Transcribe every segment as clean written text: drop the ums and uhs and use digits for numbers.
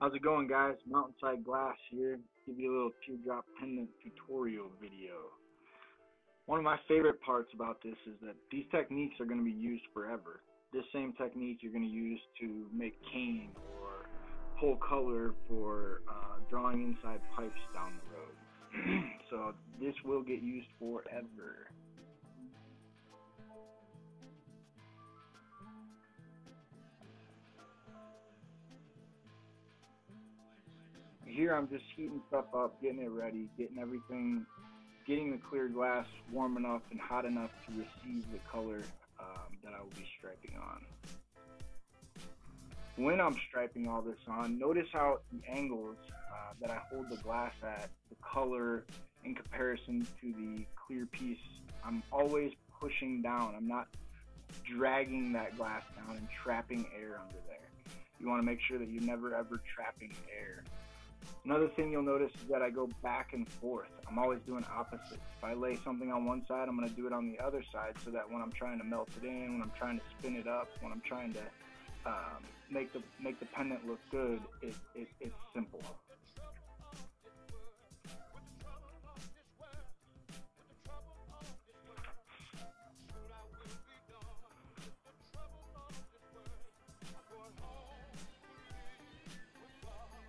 How's it going, guys? MTNside Glass here. Give you a little teardrop pendant tutorial video. One of my favorite parts about this is that these techniques are going to be used forever. This same technique you're going to use to make cane or pull color for drawing inside pipes down the road. So this will get used forever. Here I'm just heating stuff up, getting it ready, getting the clear glass warm enough and hot enough to receive the color that I will be striping on. When I'm striping all this on, notice how the angles that I hold the glass at, the color in comparison to the clear piece, I'm always pushing down. I'm not dragging that glass down and trapping air under there. You want to make sure that you're never ever trapping air. Another thing you'll notice is that I go back and forth. I'm always doing opposites. If I lay something on one side, I'm going to do it on the other side so that when I'm trying to melt it in, when I'm trying to spin it up, when I'm trying to make the pendant look good, it's simple.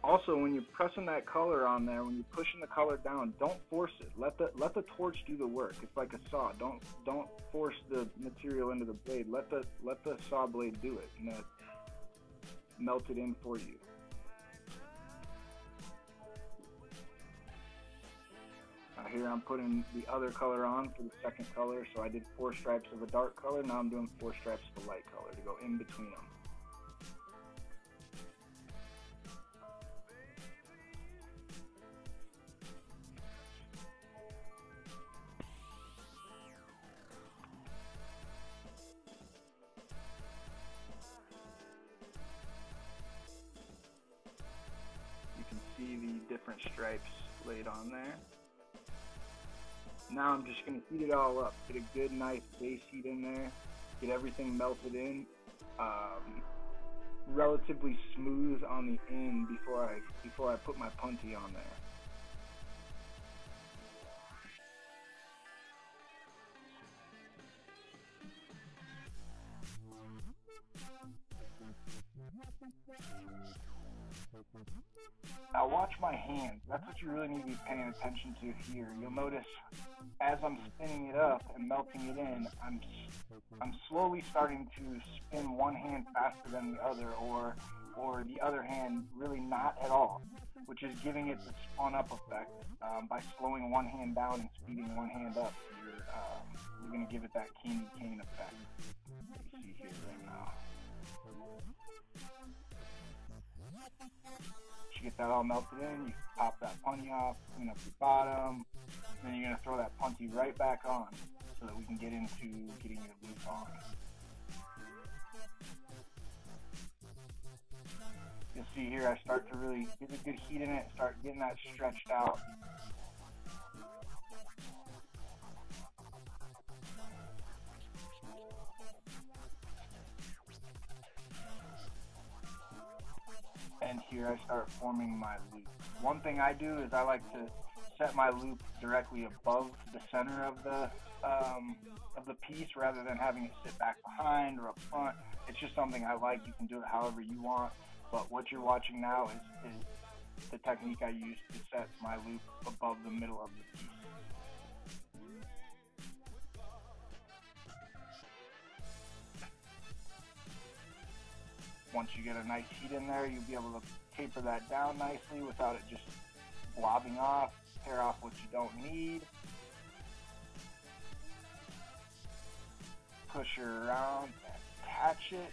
Also, when you're pressing that color on there, when you're pushing the color down, don't force it. Let the torch do the work. It's like a saw. Don't force the material into the blade. Let the saw blade do it, and melt it in for you. Here I'm putting the other color on for the second color. So I did 4 stripes of a dark color. Now I'm doing 4 stripes of a light color to go in between them. See the different stripes laid on there. Now I'm just going to heat it all up. Get a good nice base heat in there. Get everything melted in. Relatively smooth on the end before I put my punty on there. Now watch my hands. That's what you really need to be paying attention to here. You'll notice as I'm spinning it up and melting it in, I'm slowly starting to spin one hand faster than the other, or the other hand really not at all, which is giving it the spun up effect. By slowing one hand down and speeding one hand up, you're going to give it that cane effect. You see here right now. You get that all melted in, you pop that punty off, clean up your bottom, then you're going to throw that punty right back on so that we can get into getting your loop on. You'll see here I start to really get a good heat in it, start getting that stretched out. And here I start forming my loop. One thing I do is I like to set my loop directly above the center of the piece rather than having it sit back behind or up front. It's just something I like. You can do it however you want, but what you're watching now is the technique I use to set my loop above the middle of the piece. Once you get a nice heat in there, you'll be able to taper that down nicely without it just blobbing off, tear off what you don't need. Push it around, attach it.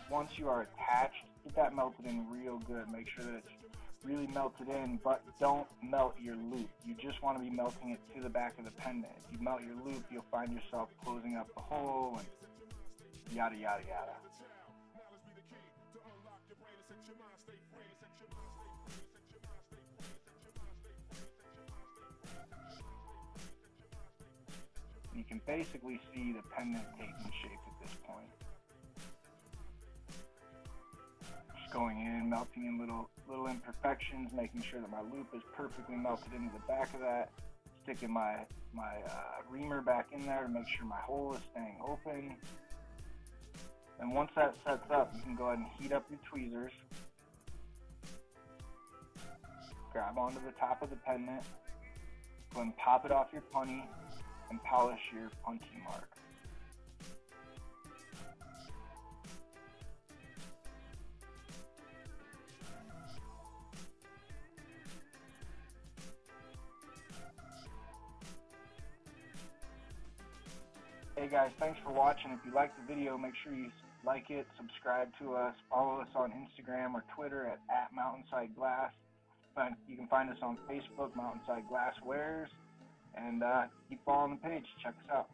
Once you are attached, get that melted in real good. Make sure that it's really melted in, but don't melt your loop. You just want to be melting it to the back of the pendant. If you melt your loop, you'll find yourself closing up the hole and yada yada yada. You can basically see the pendant taking shape at this point. Just going in, melting in little imperfections, making sure that my loop is perfectly melted into the back of that, sticking my reamer back in there to make sure my hole is staying open. And once that sets up, you can go ahead and heat up your tweezers, grab onto the top of the pendant, go ahead and pop it off your punny, and polish your punching mark. Hey guys, thanks for watching. If you liked the video, make sure you like it, subscribe to us, follow us on Instagram or Twitter at MTNside Glass. You can find us on Facebook, MTNside Glass Wares, and keep following the page. Check us out.